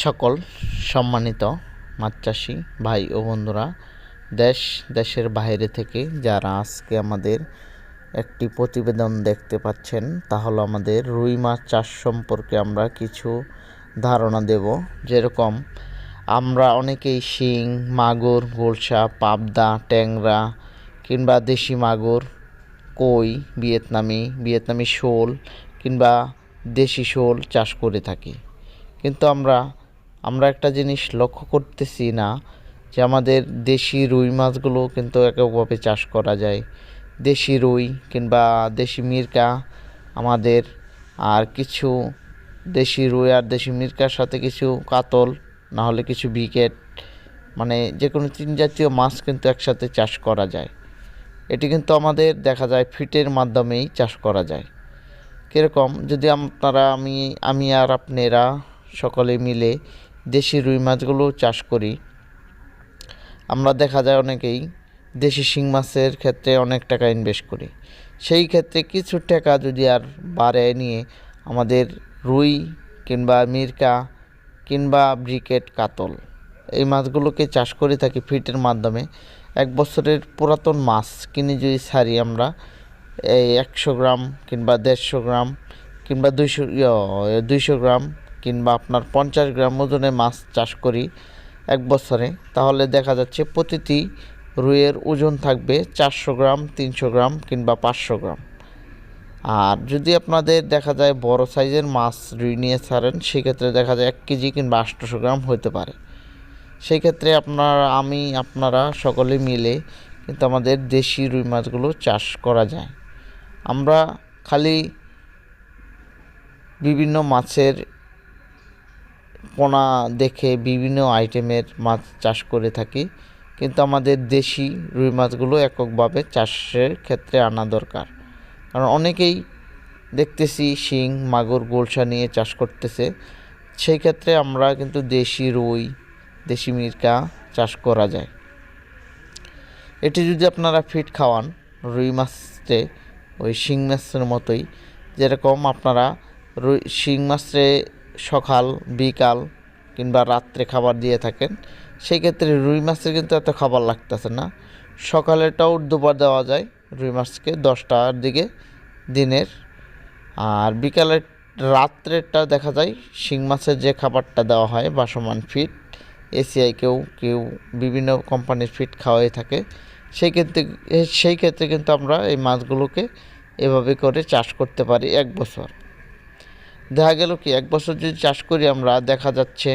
সকল সম্মানিত মাছ চাষি ভাই ও বন্ধুরা, দেশের বাইরে থেকে যারা আজকে আমাদের একটি প্রতিবেদন দেখতে পাচ্ছেন, তা হলো আমাদের রুই মাছ চাষ সম্পর্কে আমরা কিছু ধারণা দেব। যেরকম আমরা অনেকেই শিং, মাগুর, গোলসা, পাবদা, ট্যাংরা কিংবা দেশি মাগুর, কই, ভিয়েতনামি শোল কিংবা দেশি শোল চাষ করে থাকি। কিন্তু আমরা একটা জিনিস লক্ষ্য করতেছি না যে আমাদের দেশি রুই মাছগুলো কিন্তু এককভাবে চাষ করা যায়। দেশি রুই কিংবা দেশি মিরকা আমাদের, আর কিছু দেশি রুই আর দেশি মিরকার সাথে কিছু কাতল, না হলে কিছু বিকেট, মানে যে কোনো তিন জাতীয় মাছ কিন্তু একসাথে চাষ করা যায়। এটি কিন্তু আমাদের দেখা যায় ফিটের মাধ্যমেই চাষ করা যায়। কীরকম, যদি আমি আর আপনারা সকলে মিলে দেশি রুই মাছগুলো চাষ করি, আমরা দেখা যায় অনেকেই দেশি শিং মাছের ক্ষেত্রে অনেক টাকা ইনভেস্ট করি। সেই ক্ষেত্রে কিছু টাকা যদি আর বাড়ায় নিয়ে আমাদের রুই কিংবা মিরকা কিংবা ব্রিকেট, কাতল এই মাছগুলোকে চাষ করে থাকি ফিটের মাধ্যমে। এক বছরের পুরাতন মাছ কিনে যদি ছাড়ি আমরা, এই 100 গ্রাম কিংবা 150 গ্রাম কিংবা 200 গ্রাম কিংবা আপনার 50 গ্রাম ওজনে মাছ চাষ করি এক বছরে, তাহলে দেখা যাচ্ছে প্রতিটি রুইয়ের ওজন থাকবে 400 গ্রাম, 300 গ্রাম কিংবা 500 গ্রাম। আর যদি আপনাদের দেখা যায় বড় সাইজের মাছ রুই নিয়ে ছাড়েন, সেক্ষেত্রে দেখা যায় 1 কেজি কিংবা 800 গ্রাম হতে পারে। সেই ক্ষেত্রে আপনারা সকলে মিলে কিন্তু আমাদের দেশি রুই মাছগুলো চাষ করা যায়। আমরা খালি বিভিন্ন মাছের পোনা দেখে বিভিন্ন আইটেমের মাছ চাষ করে থাকি, কিন্তু আমাদের দেশি রুই মাছগুলো এককভাবে চাষের ক্ষেত্রে আনা দরকার। কারণ অনেকেই দেখতেছি শিং, মাগুর, গোলসা নিয়ে চাষ করতেছে। সেই ক্ষেত্রে আমরা কিন্তু দেশি রুই, দেশি মিরকা চাষ করা যায়। এটি যদি আপনারা ফিট খাওয়ান রুই মাছকে ওই শিং মাছের মতোই, যেরকম আপনারা শিং মাছে সকাল, বিকাল কিংবা রাত্রে খাবার দিয়ে থাকেন, সেই ক্ষেত্রে রুই মাছের কিন্তু এত খাবার লাগতেছে না। সকালেরটাও দুবার দেওয়া যায় রুই মাছকে 10টার দিকে দিনের, আর বিকালের রাত্রেরটা দেখা যায় শিং মাছের যে খাবারটা দেওয়া হয় বাসমান ফিট, এসিআই কেউ বিভিন্ন কোম্পানির ফিট খাওয়াই থাকে। সেই ক্ষেত্রে কিন্তু আমরা এই মাছগুলোকে এভাবে করে চাষ করতে পারি এক বছর। দেখা গেল কি, এক বছর যদি চাষ করি আমরা, দেখা যাচ্ছে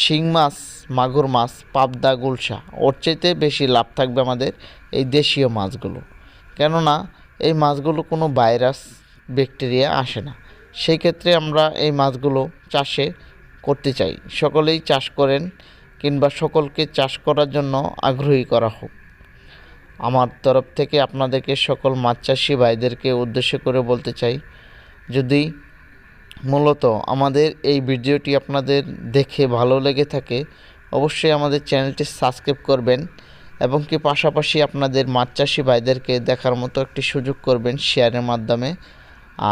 শিং মাছ, মাগুর মাছ, পাবদা, গোলসা ওর চাইতে বেশি লাভ থাকবে আমাদের এই দেশীয় মাছগুলো। কেননা এই মাছগুলো কোনো ভাইরাস, ব্যাকটেরিয়া আসে না। সেই ক্ষেত্রে আমরা এই মাছগুলো চাষে করতে চাই। সকলেই চাষ করেন কিংবা সকলকে চাষ করার জন্য আগ্রহী করা হোক। আমার তরফ থেকে আপনাদেরকে সকল মাছ চাষি ভাইদেরকে উদ্দেশ্য করে বলতে চাই, যদি মূলত আমাদের এই ভিডিওটি আপনাদের দেখে ভালো লেগে থাকে, অবশ্যই আমাদের চ্যানেলটি সাবস্ক্রাইব করবেন এবং কি পাশাপাশি আপনাদের মাছ চাষি ভাইদেরকে দেখার মতো একটি সুযোগ করবেন শেয়ারের মাধ্যমে,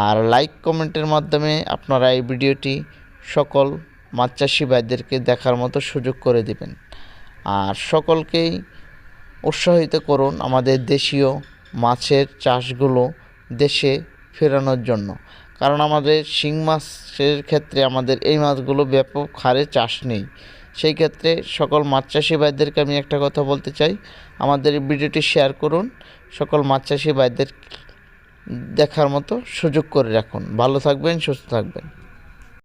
আর লাইক কমেন্টের মাধ্যমে আপনারা এই ভিডিওটি সকল মাছ চাষি ভাইদেরকে দেখার মতো সুযোগ করে দিবেন। আর সকলকেই উৎসাহিত করুন আমাদের দেশীয় মাছের চাষগুলো দেশে ফেরানোর জন্য। কারণ আমাদের শিং মাছের ক্ষেত্রে আমাদের এই মাছগুলো ব্যাপক হারে চাষ নেই। সেই ক্ষেত্রে সকল মাছ চাষি ভাইদেরকে আমি একটা কথা বলতে চাই, আমাদের এই ভিডিওটি শেয়ার করুন, সকল মাছ চাষি ভাইদের দেখার মতো সুযোগ করে রাখুন। ভালো থাকবেন, সুস্থ থাকবেন।